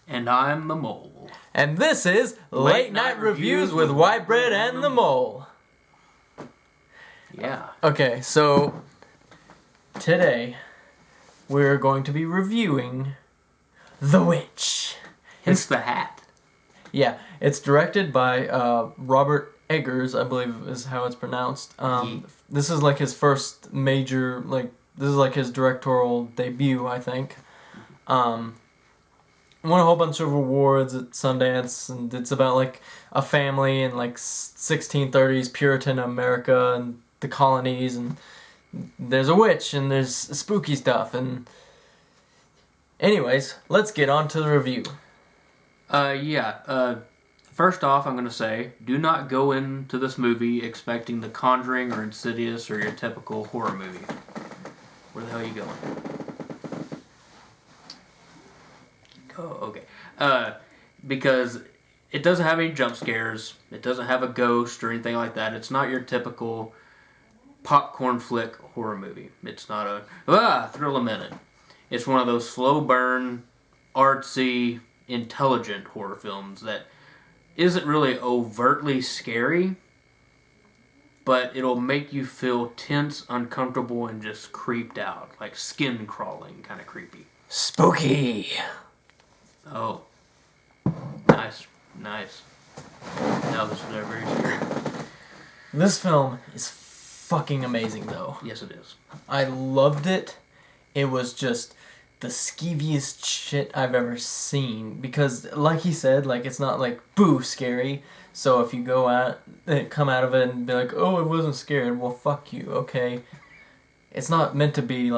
And I'm the Mole. And this is Late Night Reviews with White Bread and the Mole. Yeah. Okay, so today we're going to be reviewing The Witch. It's the hat. Yeah, it's directed by Robert Eggers, I believe is how it's pronounced. This is like his first major, this is like his directorial debut, I think. Won a whole bunch of awards at Sundance, and it's about like a family in like 1630s Puritan America and the colonies, and there's a witch and there's spooky stuff. And anyways, let's get on to the review. First off, I'm going to say, do not go into this movie expecting The Conjuring or Insidious or your typical horror movie. Where the hell are you going? Oh, okay. Because it doesn't have any jump scares. It doesn't have a ghost or anything like that. It's not your typical popcorn flick horror movie. It's not a thrill a minute. It's one of those slow burn, artsy, intelligent horror films that isn't really overtly scary, but it'll make you feel tense, uncomfortable, and just creeped out. Like skin crawling, kind of creepy. Spooky! Oh. Nice. Now this is very scary. This film is fucking amazing, though. Yes, it is. I loved it. It was just the skeeviest shit I've ever seen. Because, like he said, it's not boo scary. So if you come out of it and be like, oh, I wasn't scared, well, fuck you, okay? It's not meant to be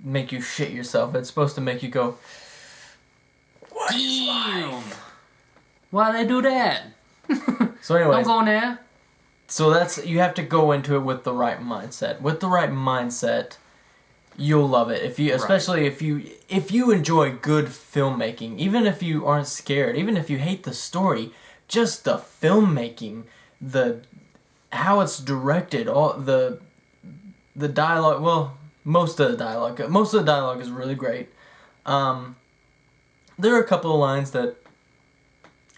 make you shit yourself. It's supposed to make you go, what is life? Why they do that? So anyways, don't go in there. So you have to go into it with the right mindset. With the right mindset, you'll love it. Especially if you enjoy good filmmaking, even if you aren't scared, even if you hate the story, just the filmmaking, how it's directed, all the dialogue. Well, most of the dialogue is really great. There are a couple of lines that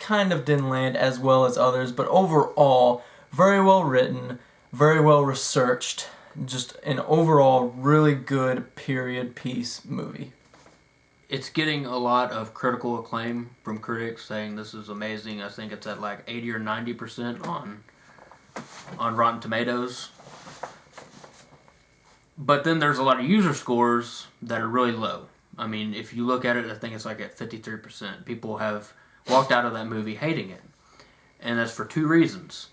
kind of didn't land as well as others, but overall, very well written, very well researched, just an overall really good period piece movie. It's getting a lot of critical acclaim from critics saying this is amazing. I think it's at 80 or 90% on Rotten Tomatoes. But then there's a lot of user scores that are really low. I mean, if you look at it, I think it's at 53%. People have walked out of that movie hating it. And that's for two reasons.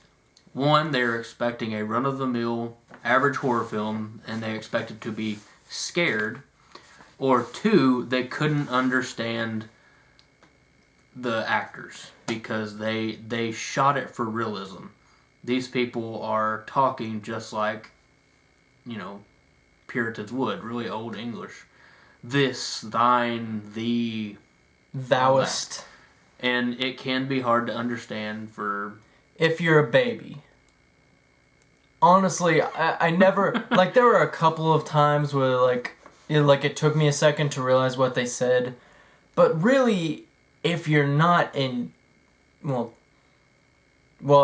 One, they're expecting a run-of-the-mill average horror film, and they expect it to be scared. Or two, they couldn't understand the actors because they shot it for realism. These people are talking just like, Puritans would, really old English. This, thine, thee, thouest. And it can be hard to understand if you're a baby. Honestly, I never there were a couple of times where it took me a second to realize what they said, but really, if you're not in, well,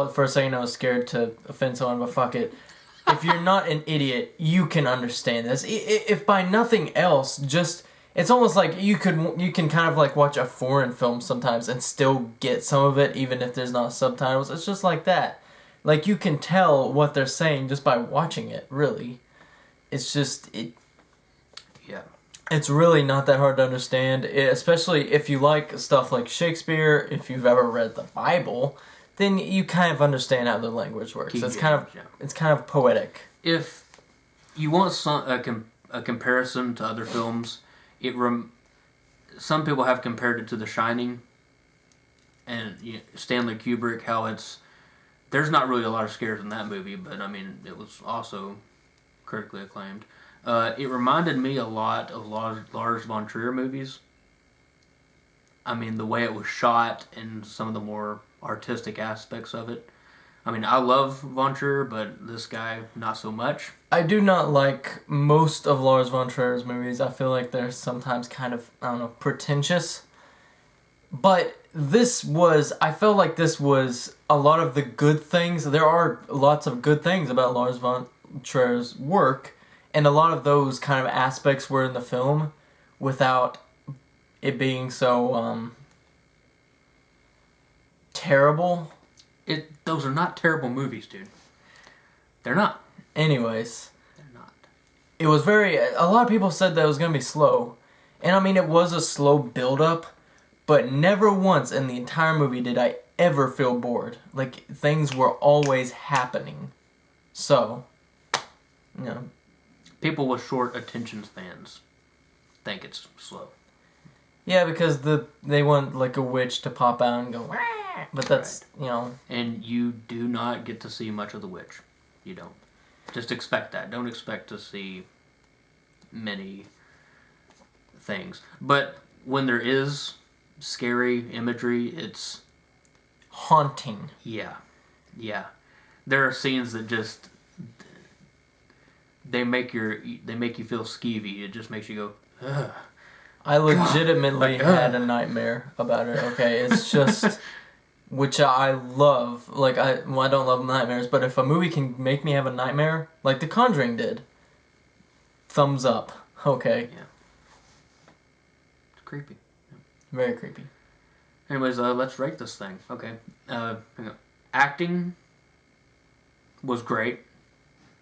for a second I was scared to offend someone, but fuck it. If you're not an idiot, you can understand this. If by nothing else, it's almost like you can kind of watch a foreign film sometimes and still get some of it, even if there's not subtitles. It's just like that. You can tell what they're saying just by watching it, really. It's just, yeah. It's really not that hard to understand, especially if you like stuff like Shakespeare, if you've ever read the Bible, then you kind of understand how the language works. It's kind of poetic. If you want a comparison to other films, some people have compared it to The Shining and Stanley Kubrick, how there's not really a lot of scares in that movie, but I mean, it was also critically acclaimed. It reminded me a lot of Lars von Trier movies. I mean, the way it was shot and some of the more artistic aspects of it. I mean, I love Von Trier, but this guy, not so much. I do not like most of Lars von Trier's movies. I feel like they're sometimes kind of, pretentious. But I felt like this was a lot of the good things. There are lots of good things about Lars von Trier's work, and a lot of those kind of aspects were in the film without it being so terrible. Those are not terrible movies, dude. They're not. Anyways. They're not. It was a lot of people said that it was going to be slow. And I mean, it was a slow build-up, but never once in the entire movie did I ever feel bored. Like, things were always happening. So, you know. People with short attention spans think it's slow. Yeah, because they want, like, a witch to pop out and go, wah! But that's, right. You know. And you do not get to see much of the witch. You don't. Just expect that. Don't expect to see many things. But when there is scary imagery, it's haunting. Yeah. There are scenes that just they make you feel skeevy. It just makes you go, ugh. I legitimately had a nightmare about it. Okay, it's just which I love. Like I don't love nightmares, but if a movie can make me have a nightmare, like The Conjuring did, thumbs up. Okay. Yeah. It's creepy. Yeah. Very creepy. Anyways, let's rate this thing. Okay. Acting was great.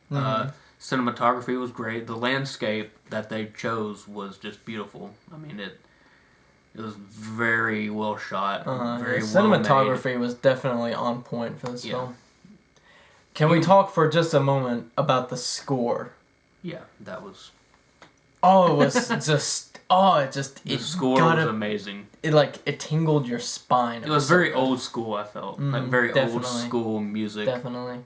Mm-hmm. Cinematography was great. The landscape that they chose was just beautiful. I mean, it was very well shot. Very the cinematography was definitely on point for this film. Can we talk for just a moment about the score? Yeah, that was... Oh, it was just... The score was amazing. It tingled your spine. It was very old school, I felt. Like very old school music. Definitely.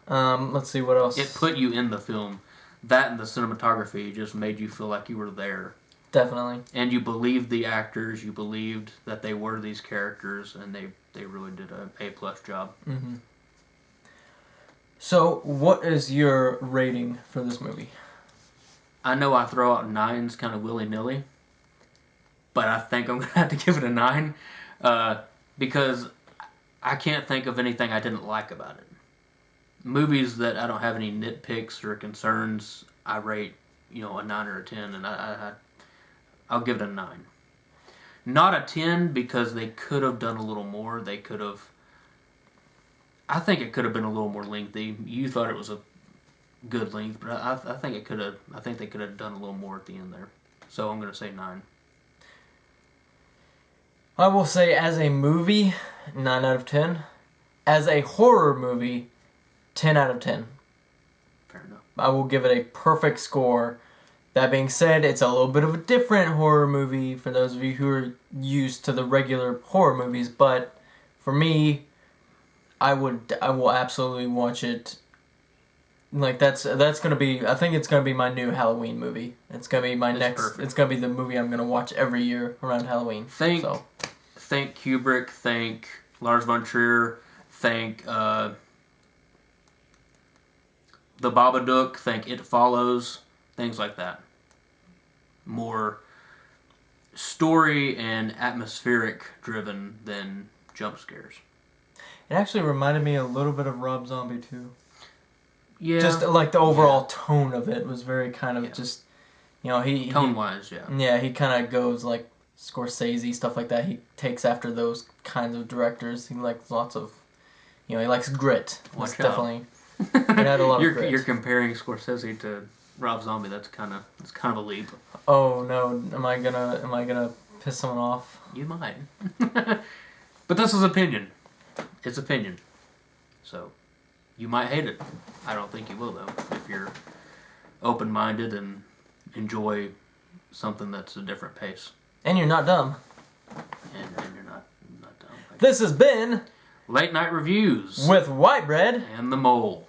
Let's see what else. It put you in the film. That and the cinematography just made you feel like you were there. Definitely. And you believed the actors. You believed that they were these characters, and they really did a A+ job. Mm-hmm. So, what is your rating for this movie? I know I throw out 9s kind of willy-nilly, but I think I'm going to have to give it a 9 because I can't think of anything I didn't like about it. Movies that I don't have any nitpicks or concerns, I rate, a 9 or a 10, and I'll give it a 9. Not a 10 because they could have done a little more. I think it could have been a little more lengthy. You thought it was a good length, but I think they could have done a little more at the end there. So I'm going to say 9. I will say as a movie, 9 out of 10. As a horror movie, 10 out of 10. Fair enough. I will give it a perfect score. That being said, it's a little bit of a different horror movie for those of you who are used to the regular horror movies, but for me, I will absolutely watch it. Like that's gonna be. I think it's gonna be my new Halloween movie. It's gonna be Perfect. It's gonna be the movie I'm gonna watch every year around Halloween. Thank Kubrick. Thank Lars von Trier. Thank The Babadook. Thank It Follows. Things like that. More story and atmospheric driven than jump scares. It actually reminded me a little bit of Rob Zombie too. Yeah. Just like the overall tone of it was very kind of just, he... Tone-wise, yeah. Yeah, he kind of goes like Scorsese, stuff like that. He takes after those kinds of directors. He likes lots of, he likes grit. Watch out. Definitely... It had a lot of grit. You're comparing Scorsese to Rob Zombie. That's kind of a leap. Oh no! Am I gonna piss someone off? You might. But this is opinion. It's opinion. So, you might hate it. I don't think you will though. If you're open-minded and enjoy something that's a different pace. And you're not dumb. And you're not dumb. This has been Late Night Reviews with White Bread and the Mole.